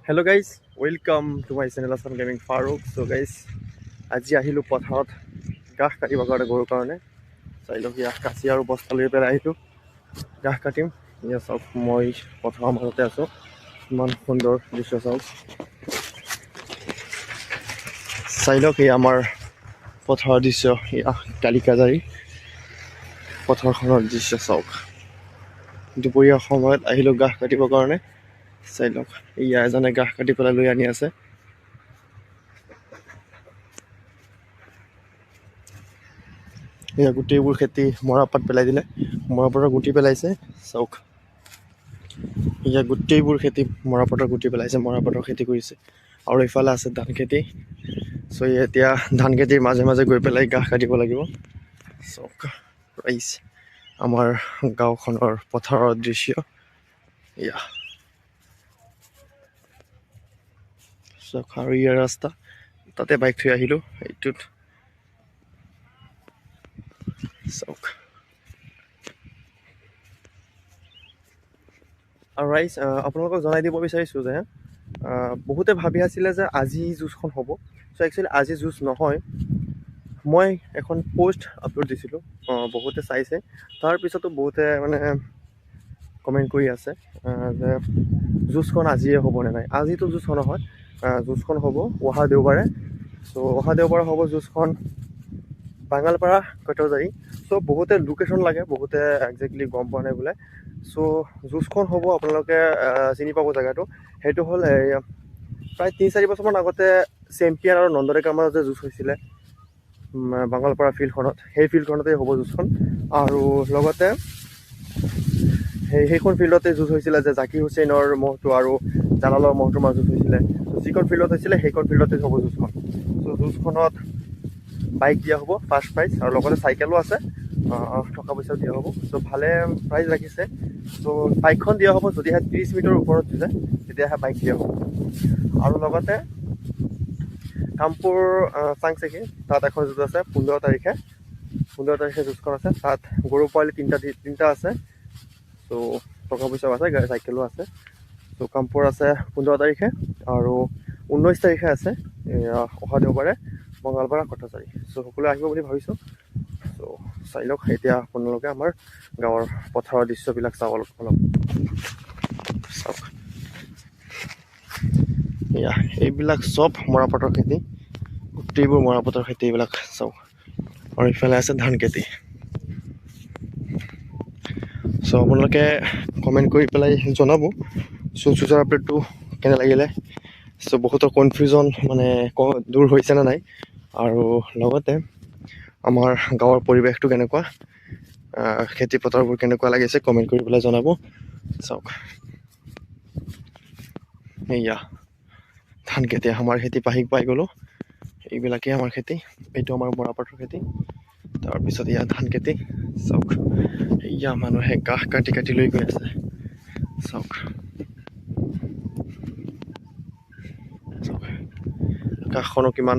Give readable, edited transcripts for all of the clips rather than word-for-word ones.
Hello guys, welcome to my channel Asam Gaming Farouk. So guys, আজি আহিলোঁ পথাৰত ঘাঁহ কাটিবৰ কাৰণে গৰুৰ কাৰণে। চাই লওক ইয়াত কাঁচি আৰু বস্তা লৈ পেলাই আহিলোঁ ঘাঁহ কাটিম। এয়া চাওক মই পথাৰৰ মাজতে আছোঁ, ইমান সুন্দৰ দৃশ্য চাওক। চাই লওক এই আমাৰ পথাৰৰ দৃশ্য, এয়া কালিকাজাৰী পথাৰখনৰ দৃশ্য চাওক। দুপৰীয়া সময়ত আহিলোঁ ঘাঁহ কাটিবৰ কাৰণে। চাই লওক এয়া এজনে ঘাঁহ কাটি পেলাই লৈ আনি আছে। এয়া গোটেইবোৰ খেতি মৰাপাত পেলাই দিলে, মৰাপাতৰ গুটি পেলাইছে চাওক। এয়া গোটেইবোৰ খেতি মৰাপাতৰ গুটি পেলাইছে, মৰাপাতৰ খেতি কৰিছে। আৰু ইফালে আছে ধান খেতি। চ' এতিয়া ধান খেতিৰ মাজে মাজে গৈ পেলাই ঘাঁহ কাটিব লাগিব চাওক। ৰাইজ আমাৰ গাঁওখনৰ পথাৰৰ দৃশ্য এয়া চাওক। আৰু ইয়াৰ ৰাস্তা, তাতে বাইক থৈ আহিলোঁ এইটোত চাওক। আৰু ৰাইজ আপোনালোকক জনাই দিব বিচাৰিছোঁ যে বহুতে ভাবি আছিলে যে আজি যুঁজখন হ'ব। চ' একচুৱেলি আজি যুঁজ নহয়। মই এখন পষ্ট আপলোড দিছিলোঁ, বহুতে চাইছে। তাৰপিছতো বহুতে মানে কমেণ্ট কৰি আছে যে যুঁজখন আজিয়ে হ'বনে নাই। আজিতো যুঁজ নহয়, যুঁজখন হ'ব অহা দেওবাৰে। চ' অহা দেওবাৰে হ'ব যুঁজখন বাঙালপাৰা কটজাৰী। চ' বহুতে লোকেশ্যন লাগে, বহুতে একজেক্টলি গম পোৱা নাই বোলে। চ' যুঁজখন হ'ব, আপোনালোকে চিনি পাব জেগাটো। সেইটো হ'ল প্ৰায় 3-4 বছৰমান আগতে চেম্পিয়ন আৰু নন্দডেকাৰ মাজত যে যুঁজ হৈছিলে বাঙালপাৰা ফিল্ডখনত, সেই ফিল্ডখনতেই হ'ব যুঁজখন। আৰু লগতে সেইখন ফিল্ডতে যুঁজ হৈছিলে যে জাকিৰ হুছেইনৰ মহটো আৰু জালালৰ মহটোৰ মাজত হৈছিলে। যিখন ফিল্ডত হৈছিলে সেইখন ফিল্ডতে হ'ব যুঁজখন। চ' যুঁজখনত বাইক দিয়া হ'ব ফাৰ্ষ্ট প্ৰাইজ, আৰু লগতে চাইকেলো আছে, টকা পইচাও দিয়া হ'ব। চ' ভালে প্ৰাইজ ৰাখিছে। চ' বাইকখন দিয়া হ'ব যদিহে 30 মিটাৰৰ ওপৰত যায়, তেতিয়াহে বাইক দিয়া হ'ব। আৰু লগতে কামপুৰ চাংচেকি তাত এখন যুঁজ আছে 15 তাৰিখে যুঁজখন আছে। তাত গৰু পোৱালি তিনিটা আছে। চ' টকা পইচাও আছে, চাইকেলো আছে। চ' কামপুৰ আছে 15 তাৰিখে, আৰু 19 তাৰিখে আছে অহা দেওবাৰে মঙালপাৰা কটজাৰী। চ' সকলোৱে আহিব বুলি ভাবিছোঁ। চ' চাই লওক এতিয়া আপোনালোকে আমাৰ গাঁৱৰ পথাৰৰ দৃশ্যবিলাক চাওক অলপ চাওক। এয়া এইবিলাক চব মৰাপাটৰ খেতি, গোটেইবোৰ মৰাপাটৰ খেতি এইবিলাক চাওক। আৰু ইফালে আছে ধান খেতি। চ' আপোনালোকে কমেণ্ট কৰি পেলাই জনাব যুঁজৰ আপডেটটো কেনে লাগিলে। চ' বহুতৰ কনফিউজন মানে দূৰ হৈছেনে নাই, আৰু লগতে আমাৰ গাঁৱৰ পৰিৱেশটো কেনেকুৱা, খেতি পথাৰবোৰ কেনেকুৱা লাগিছে কমেণ্ট কৰি পেলাই জনাব। চাওক এয়া ধান খেতি, আমাৰ খেতি পাই গ'লোঁ। এইবিলাকেই আমাৰ খেতি, এইটো আমাৰ মৰাপাটৰ খেতি। তাৰপিছত এয়া ধান খেতি চাওক। এয়া মানুহে ঘাঁহ কাটি লৈ গৈ আছে চাওক। আকাশখনো কিমান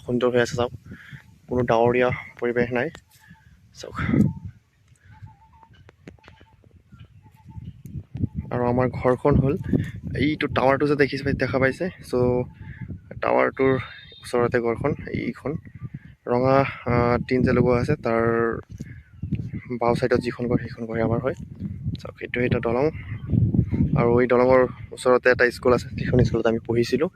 সুন্দৰ হৈ আছে চাওক, কোনো ডাৱৰীয়া পৰিৱেশ নাই চাওক। আৰু আমাৰ ঘৰখন হ'ল এইটো টাৱাৰটো যে দেখা পাইছে। চ' টাৱাৰটোৰ ওচৰতে ঘৰখন, এইখন ৰঙা টিন যে লগোৱা আছে, তাৰ বাওঁ ছাইডত যিখন ঘৰ সেইখন ঘৰে আমাৰ হয় চাওক। সেইটো এটা দলং, আৰু এই দলঙৰ ওচৰতে এটা স্কুল আছে, যিখন স্কুলত আমি পঢ়িছিলোঁ।